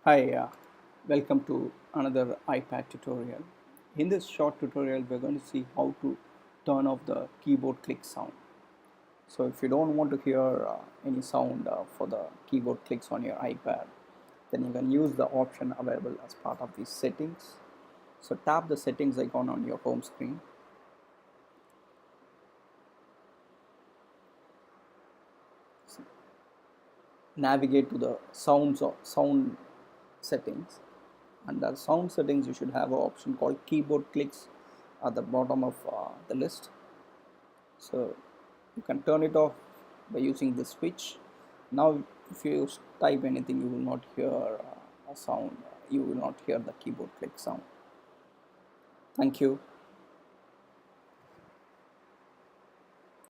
Hi, welcome to another iPad tutorial. In this short tutorial, we're going to see how to turn off the keyboard click sound. So if you don't want to hear any sound for the keyboard clicks on your iPad, then you can use the option available as part of these settings. So tap the settings icon on your home screen. Navigate to the sound settings. Under sound settings, you should have an option called keyboard clicks at the bottom of the list. So you can turn it off by using the switch. Now if you type anything, you will not hear a sound, you will not hear the keyboard click sound. Thank you.